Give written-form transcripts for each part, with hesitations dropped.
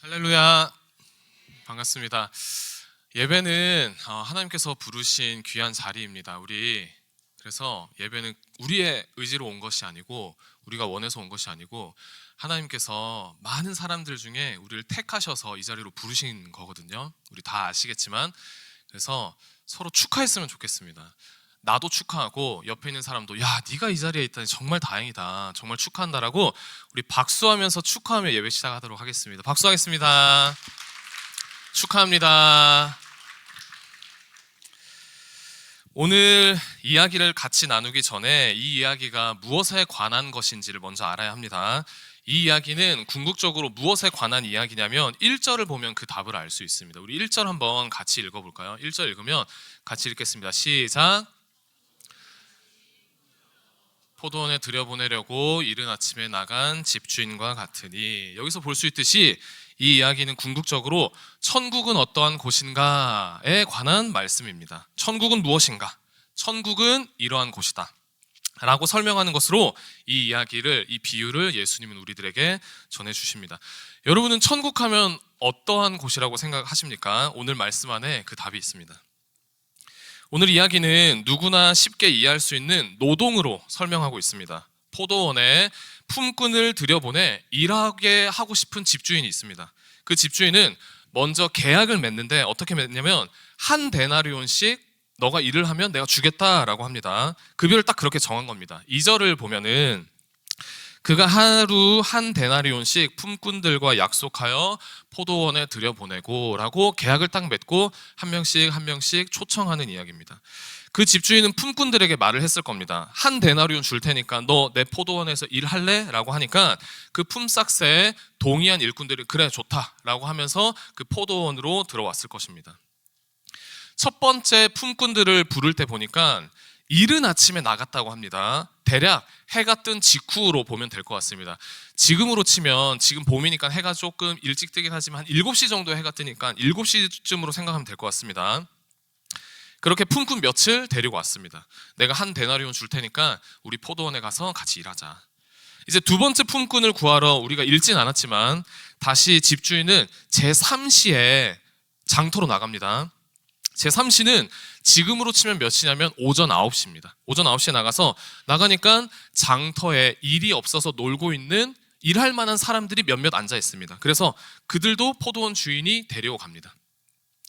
할렐루야, 반갑습니다. 예배는 하나님께서 부르신 귀한 자리입니다. 그래서 예배는 우리의 의지로 온 것이 아니고, 우리가 원해서 온 것이 아니고, 하나님께서 많은 사람들 중에 우리를 택하셔서 이 자리로 부르신 거거든요. 우리 다 아시겠지만, 그래서 서로 축하했으면 좋겠습니다. 나도 축하하고 옆에 있는 사람도 야, 네가 이 자리에 있다니 정말 다행이다, 정말 축하한다라고 우리 박수하면서 축하하며 예배 시작하도록 하겠습니다. 박수하겠습니다. 축하합니다. 오늘 이야기를 같이 나누기 전에 이 이야기가 무엇에 관한 것인지를 먼저 알아야 합니다. 이 이야기는 궁극적으로 무엇에 관한 이야기냐면 1절을 보면 그 답을 알 수 있습니다. 우리 1절 한번 같이 읽어볼까요? 1절 읽으면 같이 읽겠습니다. 시작. 포도원에 들여보내려고 이른 아침에 나간 집주인과 같으니, 여기서 볼 수 있듯이 이 이야기는 궁극적으로 천국은 어떠한 곳인가에 관한 말씀입니다. 천국은 무엇인가? 천국은 이러한 곳이다 라고 설명하는 것으로 이 이야기를, 이 비유를 예수님은 우리들에게 전해주십니다. 여러분은 천국 하면 어떠한 곳이라고 생각하십니까? 오늘 말씀 안에 그 답이 있습니다. 오늘 이야기는 누구나 쉽게 이해할 수 있는 노동으로 설명하고 있습니다. 포도원에 품꾼을 들여보내 일하게 하고 싶은 집주인이 있습니다. 그 집주인은 먼저 계약을 맺는데 어떻게 맺냐면 한 데나리온씩 너가 일을 하면 내가 주겠다라고 합니다. 급여를 딱 그렇게 정한 겁니다. 2절을 보면은 그가 하루 한 데나리온씩 품꾼들과 약속하여 포도원에 들여보내고 라고 계약을 딱 맺고 한 명씩 초청하는 이야기입니다. 그 집주인은 품꾼들에게 말을 했을 겁니다. 한 데나리온 줄 테니까 너 내 포도원에서 일할래? 라고 하니까 그 품삯에 동의한 일꾼들이 그래 좋다 라고 하면서 그 포도원으로 들어왔을 것입니다. 첫 번째 품꾼들을 부를 때 보니까 이른 아침에 나갔다고 합니다. 대략 해가 뜬 직후로 보면 될 것 같습니다. 지금으로 치면 지금 봄이니까 해가 조금 일찍 뜨긴 하지만 한 7시 정도 해가 뜨니까 7시쯤으로 생각하면 될 것 같습니다. 그렇게 품꾼 며칠 데리고 왔습니다. 내가 한 데나리온 줄 테니까 우리 포도원에 가서 같이 일하자. 이제 두 번째 품꾼을 구하러 우리가 읽진 않았지만 다시 집주인은 제3시에 장터로 나갑니다. 제3시는 지금으로 치면 몇 시냐면 오전 9시입니다. 오전 9시에 나가니까 장터에 일이 없어서 놀고 있는 일할 만한 사람들이 몇몇 앉아 있습니다. 그래서 그들도 포도원 주인이 데리고 갑니다.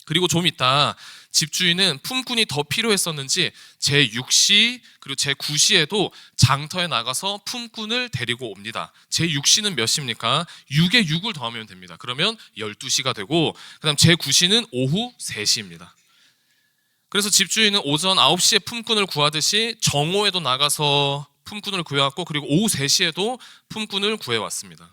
그리고 좀 있다 집주인은 품꾼이 더 필요했었는지 제6시 그리고 제9시에도 장터에 나가서 품꾼을 데리고 옵니다. 제6시는 몇 시입니까? 6에 6을 더하면 됩니다. 그러면 12시가 되고 그 다음 제9시는 오후 3시입니다. 그래서 집주인은 오전 9시에 품꾼을 구하듯이 정오에도 나가서 품꾼을 구해왔고 그리고 오후 3시에도 품꾼을 구해왔습니다.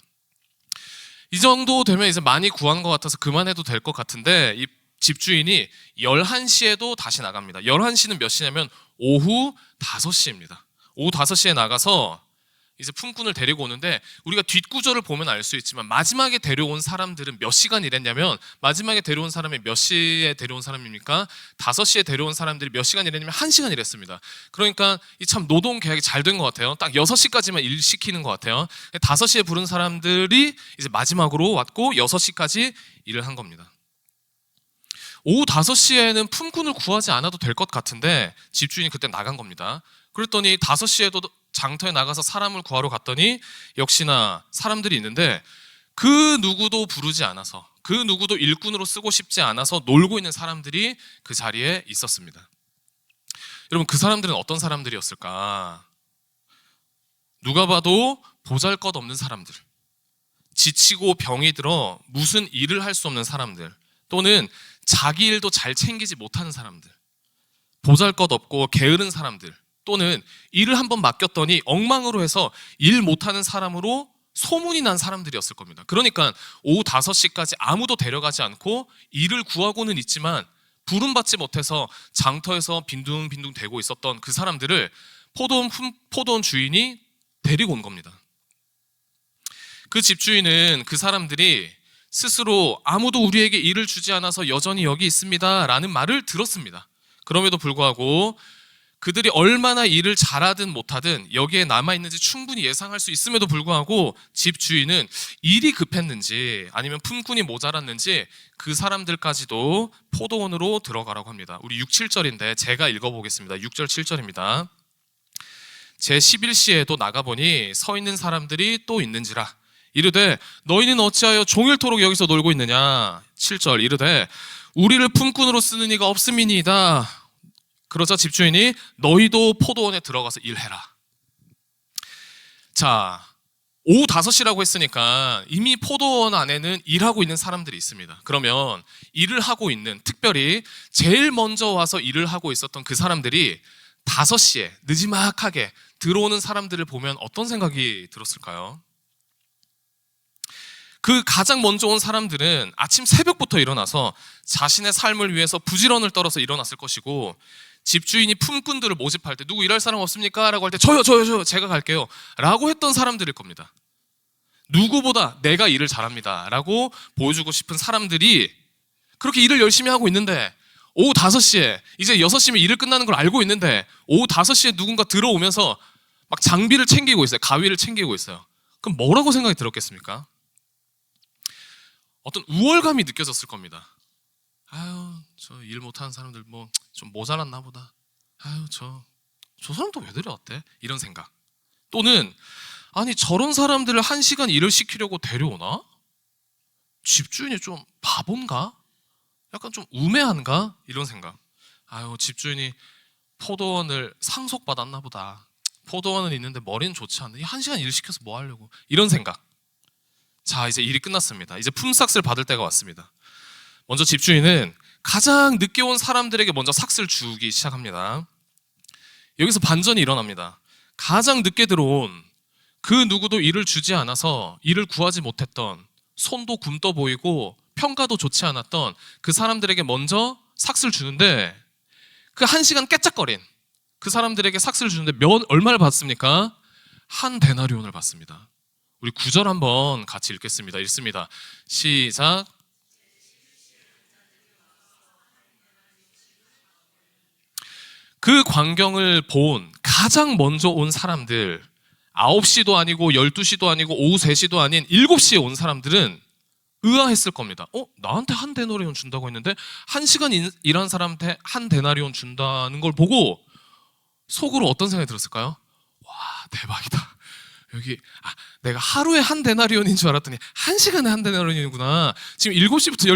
이 정도 되면 이제 많이 구한 것 같아서 그만해도 될 것 같은데 이 집주인이 11시에도 다시 나갑니다. 11시는 몇 시냐면 오후 5시입니다. 오후 5시에 나가서 이제 품꾼을 데리고 오는데 우리가 뒷구조를 보면 알 수 있지만 마지막에 데려온 사람들은 몇 시간 일했냐면 마지막에 데려온 사람이 몇 시에 데려온 사람입니까? 5시에 데려온 사람들이 몇 시간 일했냐면 1시간 일했습니다. 그러니까 이 참 노동 계약이 잘 된 것 같아요. 딱 6시까지만 일 시키는 것 같아요. 5시에 부른 사람들이 이제 마지막으로 왔고 6시까지 일을 한 겁니다. 오후 5시에는 품꾼을 구하지 않아도 될 것 같은데 집주인이 그때 나간 겁니다. 그랬더니 5시에도 장터에 나가서 사람을 구하러 갔더니 역시나 사람들이 있는데 그 누구도 부르지 않아서 그 누구도 일꾼으로 쓰고 싶지 않아서 놀고 있는 사람들이 그 자리에 있었습니다. 여러분 그 사람들은 어떤 사람들이었을까? 누가 봐도 보잘것없는 사람들, 지치고 병이 들어 무슨 일을 할 수 없는 사람들, 또는 자기 일도 잘 챙기지 못하는 사람들, 보잘것없고 게으른 사람들, 또는 일을 한번 맡겼더니 엉망으로 해서 일 못하는 사람으로 소문이 난 사람들이었을 겁니다. 그러니까 오후 5시까지 아무도 데려가지 않고 일을 구하고는 있지만 부름받지 못해서 장터에서 빈둥빈둥 대고 있었던 그 사람들을 포도원 주인이 데리고 온 겁니다. 그 집주인은 그 사람들이 스스로 아무도 우리에게 일을 주지 않아서 여전히 여기 있습니다 라는 말을 들었습니다. 그럼에도 불구하고 그들이 얼마나 일을 잘하든 못하든 여기에 남아있는지 충분히 예상할 수 있음에도 불구하고 집주인은 일이 급했는지 아니면 품꾼이 모자랐는지 그 사람들까지도 포도원으로 들어가라고 합니다. 우리 6, 7절인데 제가 읽어보겠습니다. 6절, 7절입니다. 제11시에도 나가보니 서 있는 사람들이 또 있는지라 이르되 너희는 어찌하여 종일토록 여기서 놀고 있느냐. 7절 이르되 우리를 품꾼으로 쓰는 이가 없음이니이다. 그러자 집주인이 너희도 포도원에 들어가서 일해라. 자, 오후 5시라고 했으니까 이미 포도원 안에는 일하고 있는 사람들이 있습니다. 그러면 일을 하고 있는, 특별히 제일 먼저 와서 일을 하고 있었던 그 사람들이 5시에 느지막하게 들어오는 사람들을 보면 어떤 생각이 들었을까요? 그 가장 먼저 온 사람들은 아침 새벽부터 일어나서 자신의 삶을 위해서 부지런을 떨어서 일어났을 것이고, 집주인이 품꾼들을 모집할 때 누구 일할 사람 없습니까? 라고 할 때 저요 제가 갈게요 라고 했던 사람들일 겁니다. 누구보다 내가 일을 잘합니다 라고 보여주고 싶은 사람들이 그렇게 일을 열심히 하고 있는데, 오후 5시에 이제 6시면 일을 끝나는 걸 알고 있는데 오후 5시에 누군가 들어오면서 막 장비를 챙기고 있어요. 가위를 챙기고 있어요. 그럼 뭐라고 생각이 들었겠습니까? 어떤 우월감이 느껴졌을 겁니다. 아유, 저 일 못하는 사람들 뭐 좀 모자랐나 보다. 아유, 저 사람도 왜 데려왔대? 이런 생각. 또는 아니, 저런 사람들을 1시간 일을 시키려고 데려오나? 집주인이 좀 바본가? 약간 좀 우매한가? 이런 생각. 아유, 집주인이 포도원을 상속받았나 보다. 포도원은 있는데 머리는 좋지 않네. 1시간 일 시켜서 뭐 하려고? 이런 생각. 자, 이제 일이 끝났습니다. 이제 품삯을 받을 때가 왔습니다. 먼저 집주인은 가장 늦게 온 사람들에게 먼저 삭스를 주기 시작합니다. 여기서 반전이 일어납니다. 가장 늦게 들어온 그 누구도 일을 주지 않아서 일을 구하지 못했던, 손도 굼떠 보이고 평가도 좋지 않았던 그 사람들에게 먼저 삭스를 주는데, 그 1시간 깨짝거린 그 사람들에게 삭스를 주는데 얼마를 받습니까? 1데나리온을 받습니다. 우리 9절 한번 같이 읽겠습니다. 읽습니다. 시작. 그 광경을 본 가장 먼저 온 사람들, 9시도 아니고 12시도 아니고 오후 3시도 아닌 7시에 온 사람들은 의아했을 겁니다. 나한테 1데나리온 준다고 했는데 1시간 일한 사람한테 1데나리온 준다는 걸 보고 속으로 어떤 생각이 들었을까요? 와, 대박이다. 여기 내가 하루에 1데나리온인 줄 알았더니 1시간에 1데나리온이구나. 지금 7시부터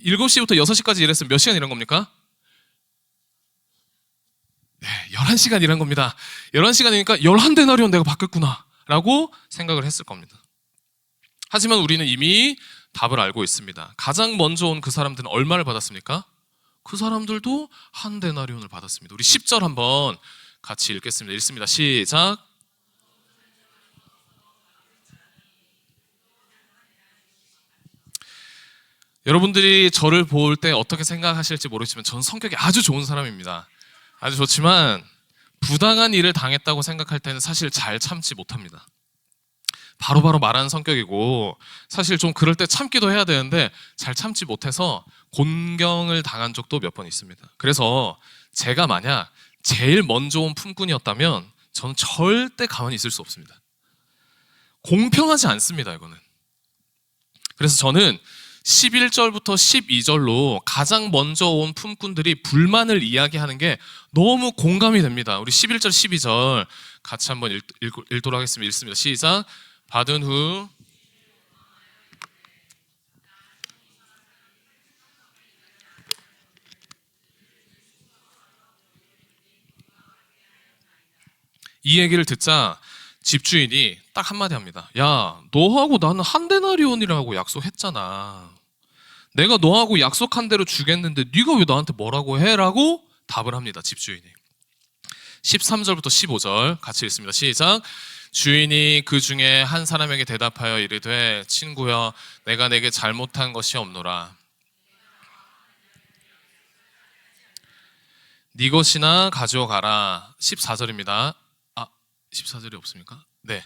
6시까지 일했으면 몇 시간 일한 겁니까? 네, 11시간 일한 겁니다. 11시간이니까 11데나리온 내가 받겠구나 라고 생각을 했을 겁니다. 하지만 우리는 이미 답을 알고 있습니다. 가장 먼저 온 그 사람들은 얼마를 받았습니까? 그 사람들도 1데나리온을 받았습니다. 우리 10절 한번 같이 읽겠습니다. 읽습니다. 시작. 여러분들이 저를 볼 때 어떻게 생각하실지 모르지만 저는 성격이 아주 좋은 사람입니다. 아주 좋지만 부당한 일을 당했다고 생각할 때는 사실 잘 참지 못합니다. 바로바로 말하는 성격이고, 사실 좀 그럴 때 참기도 해야 되는데 잘 참지 못해서 곤경을 당한 적도 몇 번 있습니다. 그래서 제가 만약 제일 먼저 온 품꾼이었다면 저는 절대 가만히 있을 수 없습니다. 공평하지 않습니다, 이거는. 그래서 저는 11절부터 12절로 가장 먼저 온 품꾼들이 불만을 이야기하는 게 너무 공감이 됩니다. 우리 11절, 12절 같이 한번 읽도록 하겠습니다. 읽습니다. 시작. 받은 후 이 얘기를 듣자 집주인이 딱 한마디 합니다. 야, 너하고 나는 1데나리온이라고 약속했잖아. 내가 너하고 약속한 대로 주겠는데 네가 왜 나한테 뭐라고 해? 라고 답을 합니다. 집주인이. 13절부터 15절 같이 읽습니다. 시작. 주인이 그 중에 한 사람에게 대답하여 이르되 친구여, 내가 내게 잘못한 것이 없노라. 네 것이나 가져가라. 14절입니다. 14절이 없습니까? 네.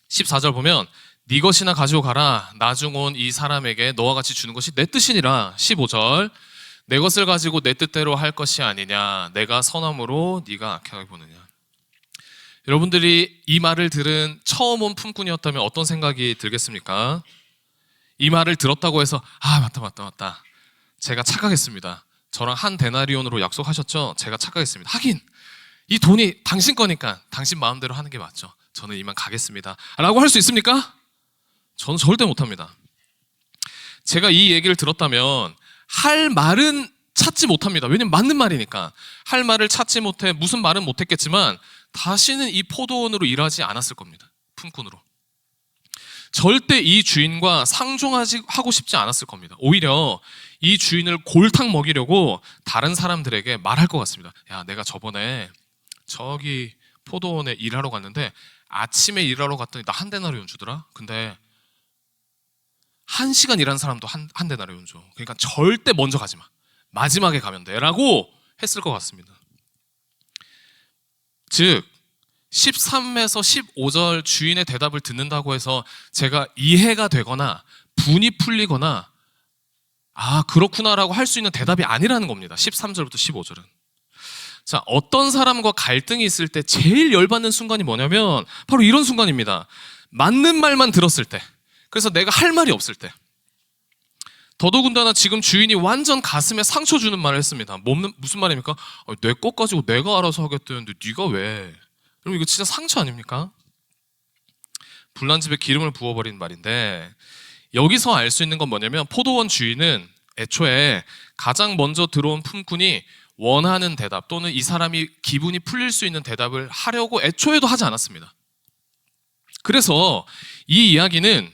14절 보면 네 것이나 가지고 가라. 나중 온 이 사람에게 너와 같이 주는 것이 내 뜻이니라. 15절 내 것을 가지고 내 뜻대로 할 것이 아니냐. 내가 선함으로 네가 악하게 보느냐. 여러분들이 이 말을 들은 처음 온 품꾼이었다면 어떤 생각이 들겠습니까? 이 말을 들었다고 해서 맞다. 제가 착각했습니다. 저랑 한 데나리온으로 약속하셨죠? 제가 착각했습니다. 하긴 이 돈이 당신 거니까 당신 마음대로 하는 게 맞죠. 저는 이만 가겠습니다. 라고 할 수 있습니까? 저는 절대 못합니다. 제가 이 얘기를 들었다면 할 말은 찾지 못합니다. 왜냐면 맞는 말이니까. 할 말을 찾지 못해 무슨 말은 못했겠지만 다시는 이 포도원으로 일하지 않았을 겁니다. 품꾼으로. 절대 이 주인과 상종하고 싶지 않았을 겁니다. 오히려 이 주인을 골탕 먹이려고 다른 사람들에게 말할 것 같습니다. 야, 내가 저번에 저기 포도원에 일하러 갔는데 아침에 일하러 갔더니 나 한 데나리온 주더라. 근데 1시간 일한 사람도 한 데나리온 줘. 그러니까 절대 먼저 가지 마. 마지막에 가면 돼. 라고 했을 것 같습니다. 즉 13에서 15절 주인의 대답을 듣는다고 해서 제가 이해가 되거나 분이 풀리거나 그렇구나라고 할 수 있는 대답이 아니라는 겁니다. 13절부터 15절은. 자, 어떤 사람과 갈등이 있을 때 제일 열받는 순간이 뭐냐면 바로 이런 순간입니다. 맞는 말만 들었을 때. 그래서 내가 할 말이 없을 때. 더더군다나 지금 주인이 완전 가슴에 상처 주는 말을 했습니다. 무슨 말입니까? 내 것 가지고 내가 알아서 하겠다는데 네가 왜? 그럼 이거 진짜 상처 아닙니까? 불난 집에 기름을 부어버린 말인데 여기서 알 수 있는 건 뭐냐면 포도원 주인은 애초에 가장 먼저 들어온 품꾼이 원하는 대답 또는 이 사람이 기분이 풀릴 수 있는 대답을 하려고 애초에도 하지 않았습니다. 그래서 이 이야기는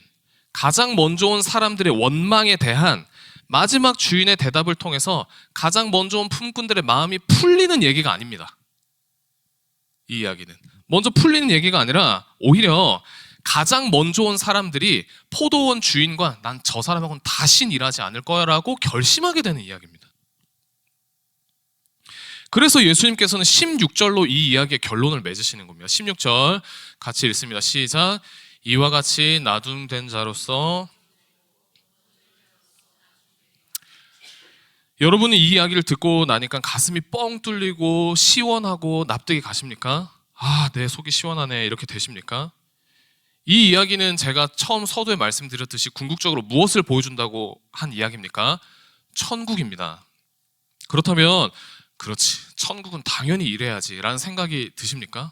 가장 먼저 온 사람들의 원망에 대한 마지막 주인의 대답을 통해서 가장 먼저 온 품꾼들의 마음이 풀리는 얘기가 아닙니다. 이 이야기는 먼저 풀리는 얘기가 아니라 오히려 가장 먼저 온 사람들이 포도원 주인과 난 저 사람하고는 다신 일하지 않을 거야 라고 결심하게 되는 이야기입니다. 그래서 예수님께서는 16절로 이 이야기의 결론을 맺으시는 겁니다. 16절 같이 읽습니다. 시작. 이와 같이 나중된 자로서 여러분은 이 이야기를 듣고 나니까 가슴이 뻥 뚫리고 시원하고 납득이 가십니까? 내 속이 시원하네 이렇게 되십니까? 이 이야기는 제가 처음 서두에 말씀드렸듯이 궁극적으로 무엇을 보여준다고 한 이야기입니까? 천국입니다. 그렇다면 그렇지, 천국은 당연히 이래야지 라는 생각이 드십니까?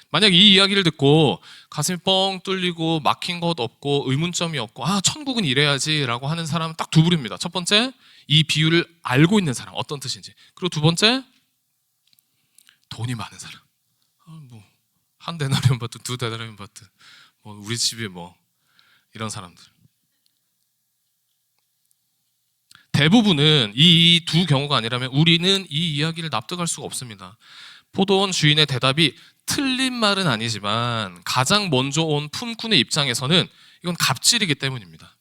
만약 이 이야기를 듣고 가슴이 뻥 뚫리고 막힌 것 없고 의문점이 없고 천국은 이래야지 라고 하는 사람은 딱 두 부류입니다. 첫 번째, 이 비유를 알고 있는 사람, 어떤 뜻인지. 그리고 두 번째, 돈이 많은 사람. 한 데나리온 받든 두 데나리온 받든 우리 집에 이런 사람들. 대부분은 이 두 경우가 아니라면 우리는 이 이야기를 납득할 수가 없습니다. 포도원 주인의 대답이 틀린 말은 아니지만 가장 먼저 온 품꾼의 입장에서는 이건 갑질이기 때문입니다.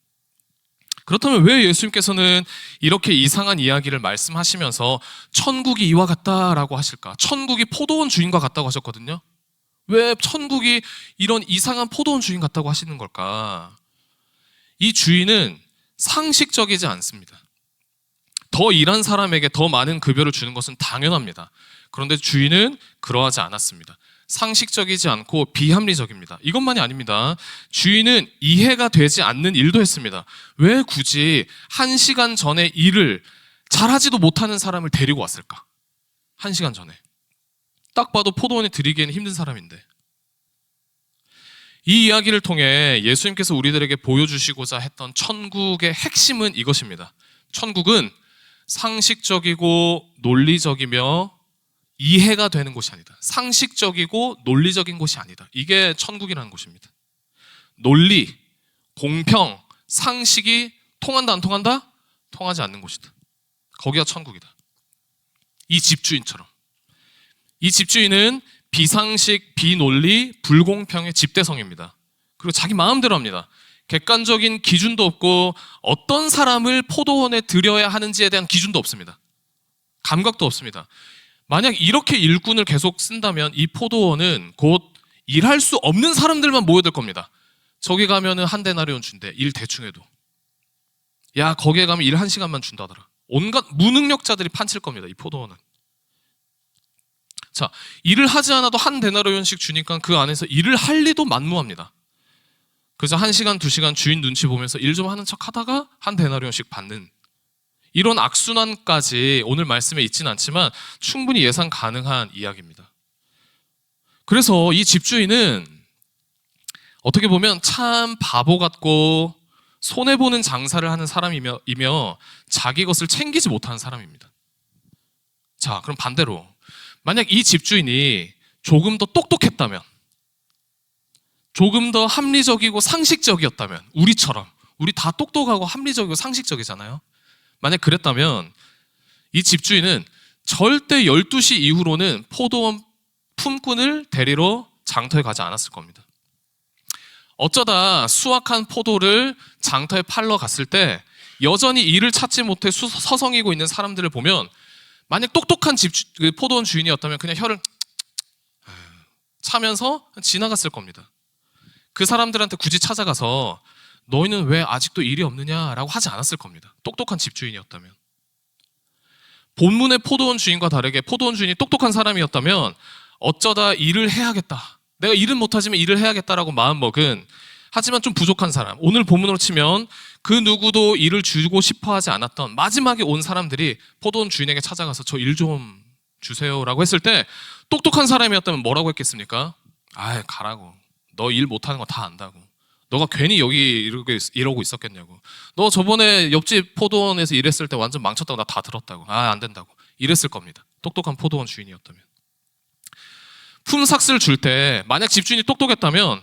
그렇다면 왜 예수님께서는 이렇게 이상한 이야기를 말씀하시면서 천국이 이와 같다라고 하실까? 천국이 포도원 주인과 같다고 하셨거든요. 왜 천국이 이런 이상한 포도원 주인 같다고 하시는 걸까? 이 주인은 상식적이지 않습니다. 더 일한 사람에게 더 많은 급여를 주는 것은 당연합니다. 그런데 주인은 그러하지 않았습니다. 상식적이지 않고 비합리적입니다. 이것만이 아닙니다. 주인은 이해가 되지 않는 일도 했습니다. 왜 굳이 1시간 전에 일을 잘하지도 못하는 사람을 데리고 왔을까? 1시간 전에. 딱 봐도 포도원에 들이기에는 힘든 사람인데. 이 이야기를 통해 예수님께서 우리들에게 보여주시고자 했던 천국의 핵심은 이것입니다. 천국은 상식적이고 논리적이며 이해가 되는 곳이 아니다. 상식적이고 논리적인 곳이 아니다. 이게 천국이라는 곳입니다. 논리, 공평, 상식이 통한다 안 통한다? 통하지 않는 곳이다. 거기가 천국이다. 이 집주인처럼. 이 집주인은 비상식, 비논리, 불공평의 집대성입니다. 그리고 자기 마음대로 합니다. 객관적인 기준도 없고 어떤 사람을 포도원에 들여야 하는지에 대한 기준도 없습니다. 감각도 없습니다. 만약 이렇게 일꾼을 계속 쓴다면 이 포도원은 곧 일할 수 없는 사람들만 모여들 겁니다. 저기 가면은 한 데나리온 준대. 일 대충 해도. 야, 거기에 가면 일 1시간만 준다더라. 온갖 무능력자들이 판칠 겁니다. 이 포도원은. 자, 일을 하지 않아도 한 데나리온씩 주니까 그 안에서 일을 할 리도 만무합니다. 그래서 1시간, 2시간 주인 눈치 보면서 일 좀 하는 척 하다가 한 데나리온씩 받는 이런 악순환까지 오늘 말씀에 있지는 않지만 충분히 예상 가능한 이야기입니다. 그래서 이 집주인은 어떻게 보면 참 바보 같고 손해보는 장사를 하는 사람이며 자기 것을 챙기지 못하는 사람입니다. 자, 그럼 반대로 만약 이 집주인이 조금 더 똑똑했다면, 조금 더 합리적이고 상식적이었다면, 우리처럼 우리 다 똑똑하고 합리적이고 상식적이잖아요. 만약 그랬다면 이 집주인은 절대 12시 이후로는 포도원 품꾼을 데리러 장터에 가지 않았을 겁니다. 어쩌다 수확한 포도를 장터에 팔러 갔을 때 여전히 일을 찾지 못해 서성이고 있는 사람들을 보면 만약 똑똑한 포도원 주인이었다면 그냥 혀를 차면서 지나갔을 겁니다. 그 사람들한테 굳이 찾아가서 너희는 왜 아직도 일이 없느냐라고 하지 않았을 겁니다. 똑똑한 집주인이었다면. 본문의 포도원 주인과 다르게 포도원 주인이 똑똑한 사람이었다면 어쩌다 일을 해야겠다. 내가 일은 못하지만 일을 해야겠다라고 마음먹은 하지만 좀 부족한 사람. 오늘 본문으로 치면 그 누구도 일을 주고 싶어 하지 않았던 마지막에 온 사람들이 포도원 주인에게 찾아가서 저 일 좀 주세요라고 했을 때 똑똑한 사람이었다면 뭐라고 했겠습니까? 아이 가라고. 너 일 못하는 거 다 안다고. 너가 괜히 여기 이러고 있었겠냐고. 너 저번에 옆집 포도원에서 일했을 때 완전 망쳤다고 나 다 들었다고. 아, 안 된다고. 이랬을 겁니다. 똑똑한 포도원 주인이었다면. 품삯을 줄 때 만약 집주인이 똑똑했다면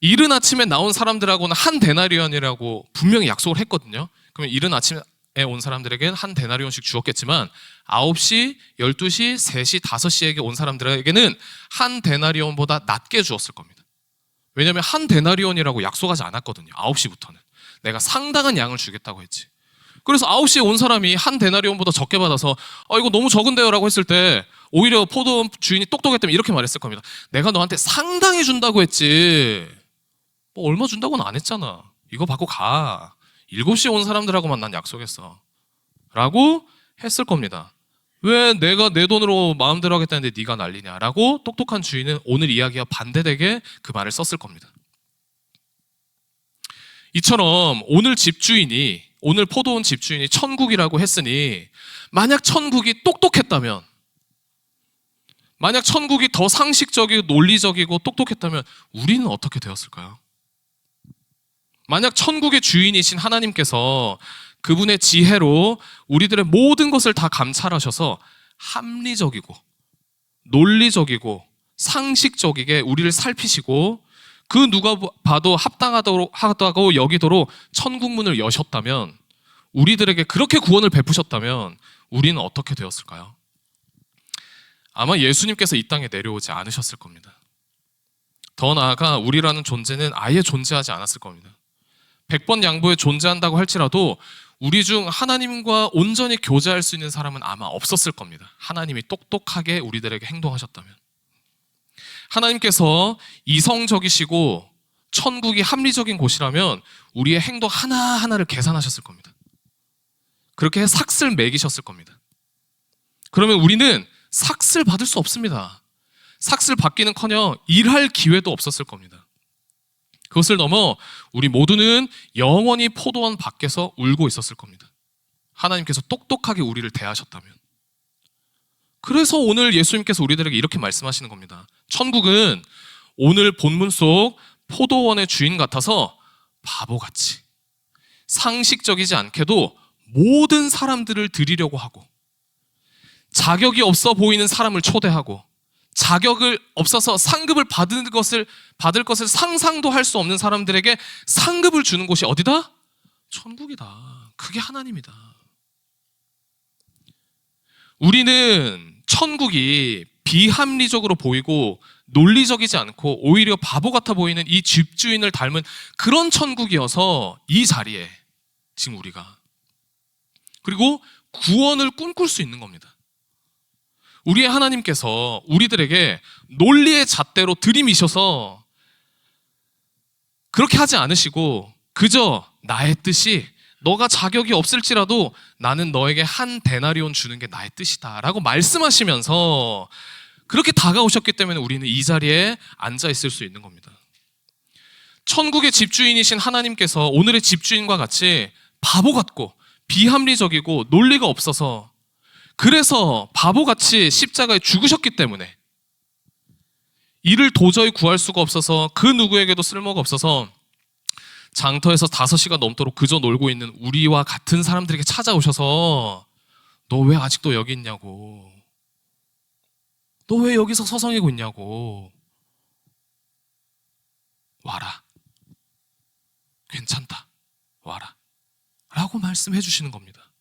이른 아침에 나온 사람들하고는 한 데나리온이라고 분명히 약속을 했거든요. 그러면 이른 아침에 온 사람들에게는 한 데나리온씩 주었겠지만 9시, 12시, 3시, 5시에게 온 사람들에게는 한 데나리온보다 낮게 주었을 겁니다. 왜냐하면 한 데나리온이라고 약속하지 않았거든요. 9시부터는. 내가 상당한 양을 주겠다고 했지. 그래서 9시에 온 사람이 한 데나리온보다 적게 받아서 이거 너무 적은데요 라고 했을 때 오히려 포도원 주인이 똑똑했다면 이렇게 말했을 겁니다. 내가 너한테 상당히 준다고 했지 뭐 얼마 준다고는 안 했잖아. 이거 받고 가. 7시에 온 사람들하고만 난 약속했어 라고 했을 겁니다. 왜 내가 내 돈으로 마음대로 하겠다는데 네가 난리냐라고 똑똑한 주인은 오늘 이야기와 반대되게 그 말을 썼을 겁니다. 이처럼 오늘 포도원 집주인이 천국이라고 했으니 만약 천국이 똑똑했다면, 만약 천국이 더 상식적이고 논리적이고 똑똑했다면 우리는 어떻게 되었을까요? 만약 천국의 주인이신 하나님께서 그분의 지혜로 우리들의 모든 것을 다 감찰하셔서 합리적이고 논리적이고 상식적이게 우리를 살피시고 그 누가 봐도 합당하다고 여기도록 천국 문을 여셨다면, 우리들에게 그렇게 구원을 베푸셨다면 우리는 어떻게 되었을까요? 아마 예수님께서 이 땅에 내려오지 않으셨을 겁니다. 더 나아가 우리라는 존재는 아예 존재하지 않았을 겁니다. 100번 양보에 존재한다고 할지라도 우리 중 하나님과 온전히 교제할 수 있는 사람은 아마 없었을 겁니다. 하나님이 똑똑하게 우리들에게 행동하셨다면. 하나님께서 이성적이시고 천국이 합리적인 곳이라면 우리의 행동 하나하나를 계산하셨을 겁니다. 그렇게 삭슬 매기셨을 겁니다. 그러면 우리는 삭슬 받을 수 없습니다. 삭슬 받기는커녕 일할 기회도 없었을 겁니다. 그것을 넘어 우리 모두는 영원히 포도원 밖에서 울고 있었을 겁니다. 하나님께서 똑똑하게 우리를 대하셨다면. 그래서 오늘 예수님께서 우리들에게 이렇게 말씀하시는 겁니다. 천국은 오늘 본문 속 포도원의 주인 같아서 바보같이 상식적이지 않게도 모든 사람들을 드리려고 하고, 자격이 없어 보이는 사람을 초대하고, 자격을 없어서 상급을 받을 것을 상상도 할 수 없는 사람들에게 상급을 주는 곳이 어디다? 천국이다. 그게 하나님이다. 우리는 천국이 비합리적으로 보이고 논리적이지 않고 오히려 바보 같아 보이는 이 집주인을 닮은 그런 천국이어서 이 자리에 지금 우리가, 그리고 구원을 꿈꿀 수 있는 겁니다. 우리의 하나님께서 우리들에게 논리의 잣대로 들이미셔서 그렇게 하지 않으시고 그저 나의 뜻이 너가 자격이 없을지라도 나는 너에게 한 데나리온 주는 게 나의 뜻이다 라고 말씀하시면서 그렇게 다가오셨기 때문에 우리는 이 자리에 앉아 있을 수 있는 겁니다. 천국의 집주인이신 하나님께서 오늘의 집주인과 같이 바보 같고 비합리적이고 논리가 없어서, 그래서 바보같이 십자가에 죽으셨기 때문에, 이를 도저히 구할 수가 없어서 그 누구에게도 쓸모가 없어서 장터에서 5시가 넘도록 그저 놀고 있는 우리와 같은 사람들에게 찾아오셔서 너 왜 아직도 여기 있냐고, 너 왜 여기서 서성이고 있냐고, 와라, 괜찮다, 와라 라고 말씀해 주시는 겁니다.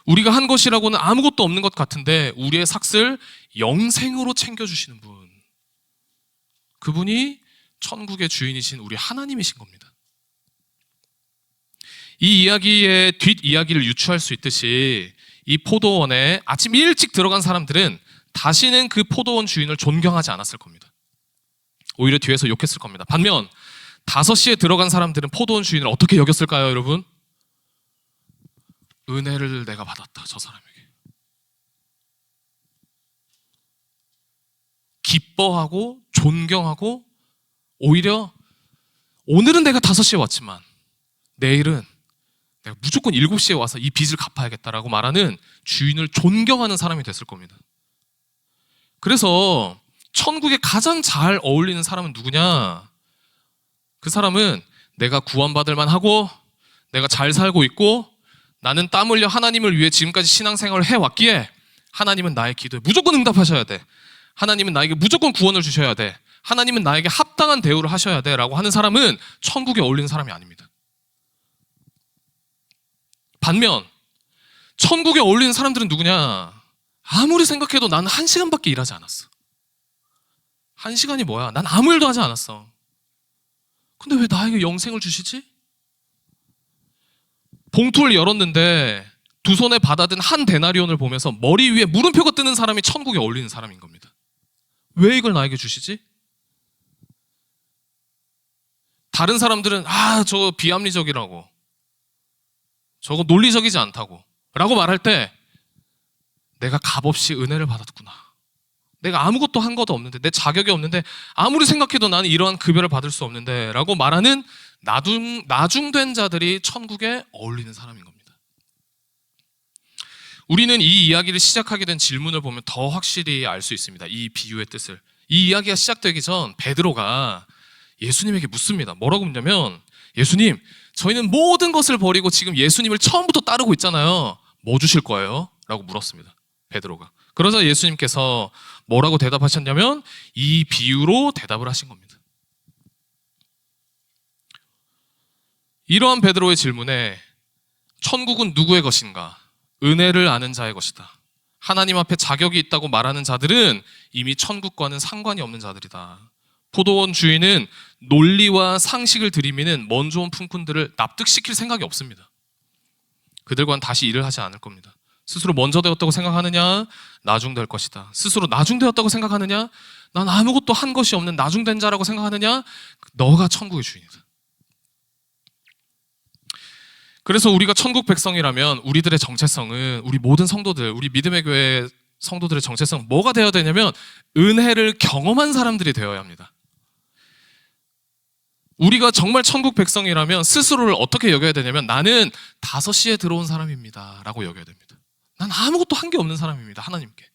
우리가 한 것이라고는 아무것도 없는 것 같은데 우리의 삭슬 영생으로 챙겨주시는 분, 그분이 천국의 주인이신 우리 하나님이신 겁니다. 이 이야기의 뒷이야기를 유추할 수 있듯이 이 포도원에 아침 일찍 들어간 사람들은 다시는 그 포도원 주인을 존경하지 않았을 겁니다. 오히려 뒤에서 욕했을 겁니다. 반면 5시에 들어간 사람들은 포도원 주인을 어떻게 여겼을까요, 여러분? 은혜를 내가 받았다, 저 사람에게. 기뻐하고 존경하고, 오히려 오늘은 내가 5시에 왔지만 내일은 내가 무조건 7시에 와서 이 빚을 갚아야겠다라고 말하는 주인을 존경하는 사람이 됐을 겁니다. 그래서 천국에 가장 잘 어울리는 사람은 누구냐? 그 사람은 내가 구원받을 만하고 내가 잘 살고 있고 나는 땀 흘려 하나님을 위해 지금까지 신앙생활을 해왔기에 하나님은 나의 기도에 무조건 응답하셔야 돼, 하나님은 나에게 무조건 구원을 주셔야 돼, 하나님은 나에게 합당한 대우를 하셔야 돼 라고 하는 사람은 천국에 어울리는 사람이 아닙니다. 반면 천국에 어울리는 사람들은 누구냐? 아무리 생각해도 나는 1시간밖에 일하지 않았어. 1시간이 뭐야? 난 아무 일도 하지 않았어. 근데 왜 나에게 영생을 주시지? 봉투를 열었는데 두 손에 받아든 한 데나리온을 보면서 머리 위에 물음표가 뜨는 사람이 천국에 어울리는 사람인 겁니다. 왜 이걸 나에게 주시지? 다른 사람들은 저거 비합리적이라고, 저거 논리적이지 않다고 라고 말할 때 내가 값없이 은혜를 받았구나, 내가 아무것도 한 것도 없는데, 내 자격이 없는데, 아무리 생각해도 나는 이러한 급여를 받을 수 없는데 라고 말하는 나중된 자들이 천국에 어울리는 사람인 겁니다. 우리는 이 이야기를 시작하게 된 질문을 보면 더 확실히 알 수 있습니다. 이 비유의 뜻을. 이 이야기가 시작되기 전 베드로가 예수님에게 묻습니다. 뭐라고 묻냐면, 예수님, 저희는 모든 것을 버리고 지금 예수님을 처음부터 따르고 있잖아요. 뭐 주실 거예요? 라고 물었습니다, 베드로가. 그러자 예수님께서 뭐라고 대답하셨냐면 이 비유로 대답을 하신 겁니다. 이러한 베드로의 질문에 천국은 누구의 것인가? 은혜를 아는 자의 것이다. 하나님 앞에 자격이 있다고 말하는 자들은 이미 천국과는 상관이 없는 자들이다. 포도원 주인은 논리와 상식을 들이미는 먼저 온 품꾼들을 납득시킬 생각이 없습니다. 그들과는 다시 일을 하지 않을 겁니다. 스스로 먼저 되었다고 생각하느냐? 나중될 것이다. 스스로 나중되었다고 생각하느냐? 난 아무것도 한 것이 없는 나중된 자라고 생각하느냐? 너가 천국의 주인이다. 그래서 우리가 천국 백성이라면 우리들의 정체성은, 우리 모든 성도들, 우리 믿음의 교회 성도들의 정체성 뭐가 되어야 되냐면 은혜를 경험한 사람들이 되어야 합니다. 우리가 정말 천국 백성이라면 스스로를 어떻게 여겨야 되냐면 나는 5시에 들어온 사람입니다 라고 여겨야 됩니다. 난 아무것도 한 게 없는 사람입니다, 하나님께.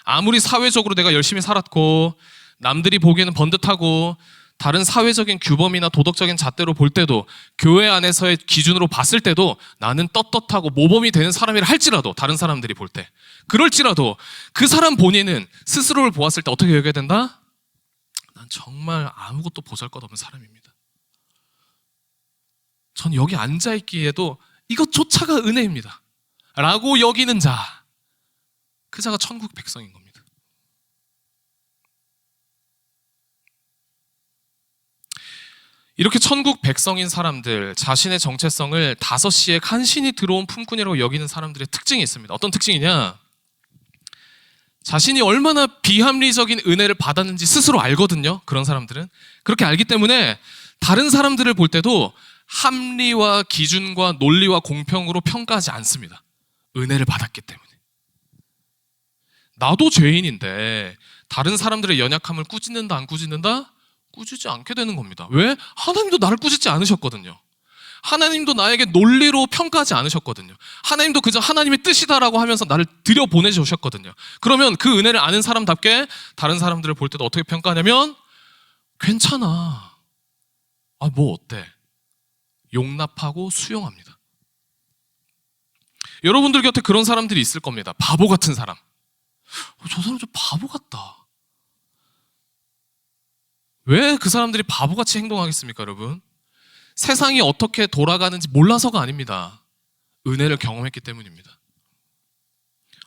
아무리 사회적으로 내가 열심히 살았고 남들이 보기에는 번듯하고 다른 사회적인 규범이나 도덕적인 잣대로 볼 때도, 교회 안에서의 기준으로 봤을 때도 나는 떳떳하고 모범이 되는 사람이라 할지라도, 다른 사람들이 볼 때 그럴지라도 그 사람 본인은 스스로를 보았을 때 어떻게 여겨야 된다? 난 정말 아무것도 보잘것없는 사람입니다. 전 여기 앉아있기에도 이것조차가 은혜입니다 라고 여기는 자, 그 자가 천국 백성인 겁니다. 이렇게 천국 백성인 사람들, 자신의 정체성을 5시에 간신히 들어온 품꾼이라고 여기는 사람들의 특징이 있습니다. 어떤 특징이냐? 자신이 얼마나 비합리적인 은혜를 받았는지 스스로 알거든요. 그런 사람들은 그렇게 알기 때문에 다른 사람들을 볼 때도 합리와 기준과 논리와 공평으로 평가하지 않습니다. 은혜를 받았기 때문에. 나도 죄인인데 다른 사람들의 연약함을 꾸짖는다 안 꾸짖는다? 꾸짖지 않게 되는 겁니다. 왜? 하나님도 나를 꾸짖지 않으셨거든요. 하나님도 나에게 논리로 평가하지 않으셨거든요. 하나님도 그저 하나님의 뜻이다라고 하면서 나를 들여보내주셨거든요. 그러면 그 은혜를 아는 사람답게 다른 사람들을 볼 때도 어떻게 평가하냐면 괜찮아. 아, 뭐 어때? 용납하고 수용합니다. 여러분들 곁에 그런 사람들이 있을 겁니다. 바보 같은 사람. 저 사람 좀 바보 같다. 왜 그 사람들이 바보같이 행동하겠습니까, 여러분? 세상이 어떻게 돌아가는지 몰라서가 아닙니다. 은혜를 경험했기 때문입니다.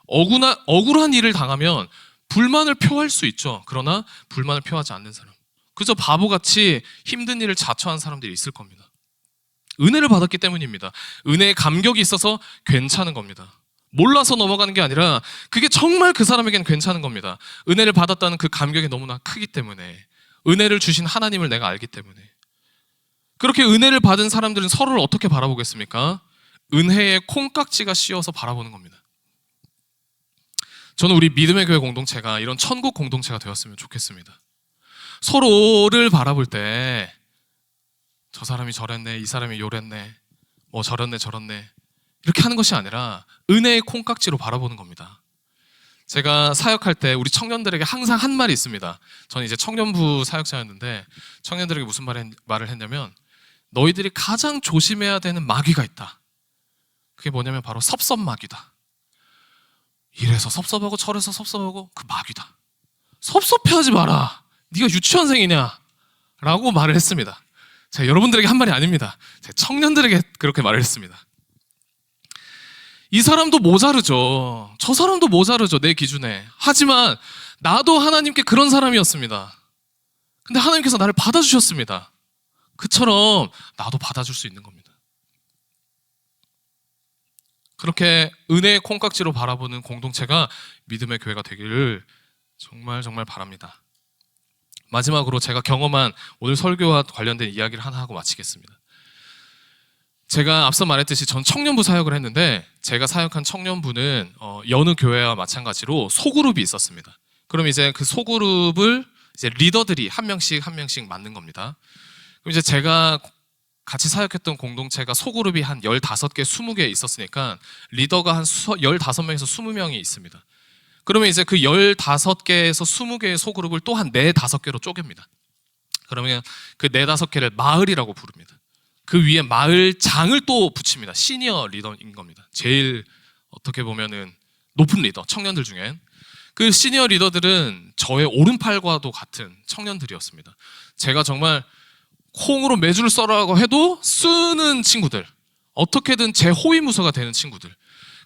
억울한 일을 당하면 불만을 표할 수 있죠. 그러나 불만을 표하지 않는 사람, 그저 바보같이 힘든 일을 자처한 사람들이 있을 겁니다. 은혜를 받았기 때문입니다. 은혜에 감격이 있어서 괜찮은 겁니다. 몰라서 넘어가는 게 아니라 그게 정말 그 사람에게는 괜찮은 겁니다. 은혜를 받았다는 그 감격이 너무나 크기 때문에, 은혜를 주신 하나님을 내가 알기 때문에. 그렇게 은혜를 받은 사람들은 서로를 어떻게 바라보겠습니까? 은혜의 콩깍지가 씌워서 바라보는 겁니다. 저는 우리 믿음의 교회 공동체가 이런 천국 공동체가 되었으면 좋겠습니다. 서로를 바라볼 때 저 사람이 저랬네, 이 사람이 요랬네, 뭐 저랬네 저랬네 이렇게 하는 것이 아니라 은혜의 콩깍지로 바라보는 겁니다. 제가 사역할 때 우리 청년들에게 항상 한 말이 있습니다. 저는 이제 청년부 사역자였는데 청년들에게 무슨 말을 했냐면, 너희들이 가장 조심해야 되는 마귀가 있다. 그게 뭐냐면 바로 섭섭마귀다. 이래서 섭섭하고 저래서 섭섭하고 그 마귀다. 섭섭해하지 마라. 네가 유치원생이냐? 라고 말을 했습니다. 제가 여러분들에게 한 말이 아닙니다. 제가 청년들에게 그렇게 말을 했습니다. 이 사람도 모자르죠. 저 사람도 모자르죠. 내 기준에. 하지만 나도 하나님께 그런 사람이었습니다. 근데 하나님께서 나를 받아주셨습니다. 그처럼 나도 받아줄 수 있는 겁니다. 그렇게 은혜의 콩깍지로 바라보는 공동체가 믿음의 교회가 되기를 정말 정말 바랍니다. 마지막으로 제가 경험한 오늘 설교와 관련된 이야기를 하나 하고 마치겠습니다. 제가 앞서 말했듯이 전 청년부 사역을 했는데, 제가 사역한 청년부는 여느 교회와 마찬가지로 소그룹이 있었습니다. 그럼 이제 그 소그룹을 이제 리더들이 한 명씩 맡는 겁니다. 그럼 이제 제가 같이 사역했던 공동체가 소그룹이 한 15개, 20개 있었으니까 리더가 한 15명에서 20명이 있습니다. 그러면 이제 그 15개에서 20개의 소그룹을 또 한 4, 5개로 쪼갭니다. 그러면 그 4, 5개를 마을이라고 부릅니다. 그 위에 마을장을 또 붙입니다. 시니어 리더인 겁니다. 제일 어떻게 보면은 높은 리더, 청년들 중엔. 그 시니어 리더들은 저의 오른팔과도 같은 청년들이었습니다. 제가 정말 콩으로 매주를 썰으라고 해도 쓰는 친구들, 어떻게든 제 호위무사가 되는 친구들.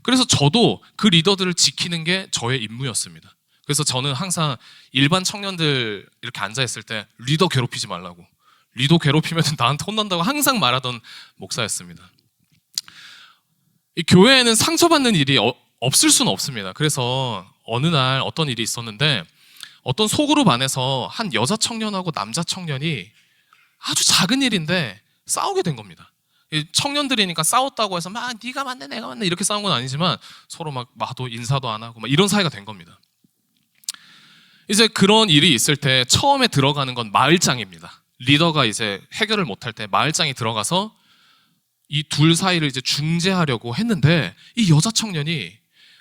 그래서 저도 그 리더들을 지키는 게 저의 임무였습니다. 그래서 저는 항상 일반 청년들 이렇게 앉아있을 때 리더 괴롭히지 말라고, 리더 괴롭히면 나한테 혼난다고 항상 말하던 목사였습니다. 이 교회에는 상처받는 일이 없을 수는 없습니다. 그래서 어느 날 어떤 일이 있었는데, 어떤 소그룹 안에서 한 여자 청년하고 남자 청년이 아주 작은 일인데 싸우게 된 겁니다. 청년들이니까 싸웠다고 해서 막 네가 맞네 내가 맞네 이렇게 싸운 건 아니지만 서로 막 마도 인사도 안 하고 막 이런 사이가 된 겁니다. 이제 그런 일이 있을 때 처음에 들어가는 건 마을장입니다. 리더가 이제 해결을 못할 때 마을장이 들어가서 이 둘 사이를 이제 중재하려고 했는데, 이 여자 청년이,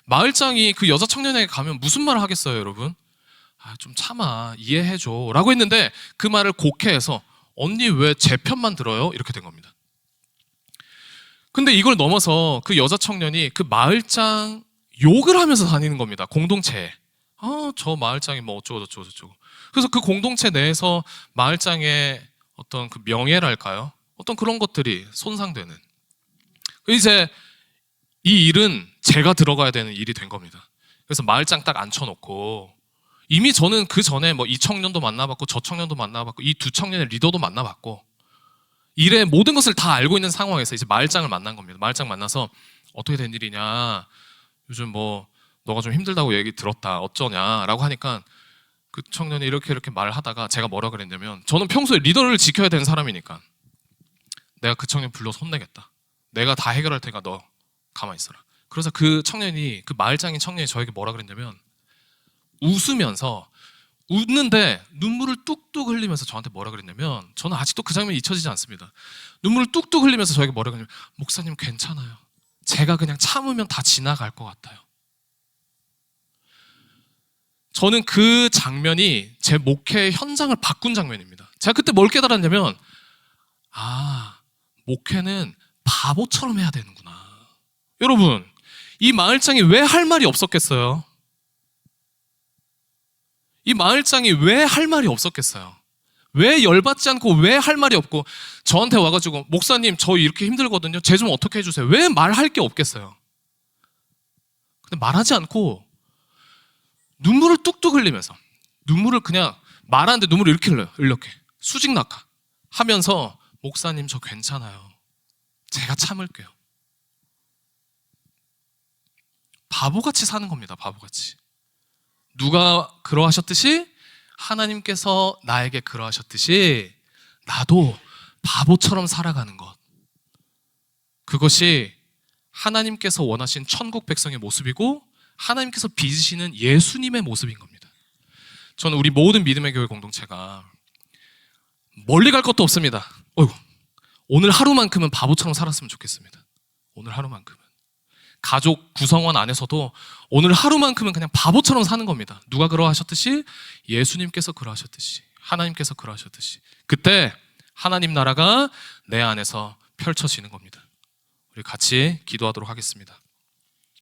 마을장이 그 여자 청년에게 가면 무슨 말을 하겠어요, 여러분? 아, 좀 참아, 이해해줘 라고 했는데, 그 말을 곡해해서 언니 왜 제 편만 들어요? 이렇게 된 겁니다. 근데 이걸 넘어서 그 여자 청년이 그 마을장 욕을 하면서 다니는 겁니다. 공동체에. 저 마을장이 뭐 어쩌고 저쩌고. 그래서 그 공동체 내에서 마을장의 어떤 그 명예랄까요? 어떤 그런 것들이 손상되는. 이제 이 일은 제가 들어가야 되는 일이 된 겁니다. 그래서 마을장 딱 앉혀놓고, 이미 저는 그 전에 뭐 이 청년도 만나봤고 저 청년도 만나봤고 이 두 청년의 리더도 만나봤고 일의 모든 것을 다 알고 있는 상황에서 이제 마을장을 만난 겁니다. 마을장 만나서 어떻게 된 일이냐, 요즘 뭐 너가 좀 힘들다고 얘기 들었다, 어쩌냐라고 하니까 그 청년이 이렇게 말을 하다가 제가 뭐라 그랬냐면, 저는 평소에 리더를 지켜야 되는 사람이니까 내가 그 청년 불러서 혼내겠다. 내가 다 해결할 테니까 너 가만히 있어라. 그래서 그 청년이, 그 마을장인 청년이 저에게 뭐라 그랬냐면, 웃으면서, 웃는데 눈물을 뚝뚝 흘리면서 저한테 뭐라 그랬냐면, 저는 아직도 그 장면이 잊혀지지 않습니다. 눈물을 뚝뚝 흘리면서 저에게 뭐라 그랬냐면, 목사님 괜찮아요. 제가 그냥 참으면 다 지나갈 것 같아요. 저는 그 장면이 제 목회 현장을 바꾼 장면입니다. 제가 그때 뭘 깨달았냐면, 목회는 바보처럼 해야 되는구나. 여러분, 이 마을장이 왜 할 말이 없었겠어요? 이 마을장이 왜 할 말이 없었겠어요? 왜 열받지 않고 왜 할 말이 없고 저한테 와가지고, 목사님 저 이렇게 힘들거든요. 쟤 좀 어떻게 해주세요. 왜 말할 게 없겠어요? 근데 말하지 않고 눈물을 뚝뚝 흘리면서, 눈물을 그냥 말하는데 눈물을 이렇게 흘려요. 이렇게 수직 낙하 하면서, 목사님 저 괜찮아요. 제가 참을게요. 바보같이 사는 겁니다. 바보같이. 누가 그러하셨듯이 하나님께서 나에게 그러하셨듯이 나도 바보처럼 살아가는 것, 그것이 하나님께서 원하신 천국 백성의 모습이고 하나님께서 빚으시는 예수님의 모습인 겁니다. 저는 우리 모든 믿음의 교회 공동체가 멀리 갈 것도 없습니다. 오늘 하루만큼은 바보처럼 살았으면 좋겠습니다. 오늘 하루만큼은. 가족 구성원 안에서도 오늘 하루만큼은 그냥 바보처럼 사는 겁니다. 누가 그러하셨듯이, 예수님께서 그러하셨듯이, 하나님께서 그러하셨듯이. 그때 하나님 나라가 내 안에서 펼쳐지는 겁니다. 우리 같이 기도하도록 하겠습니다.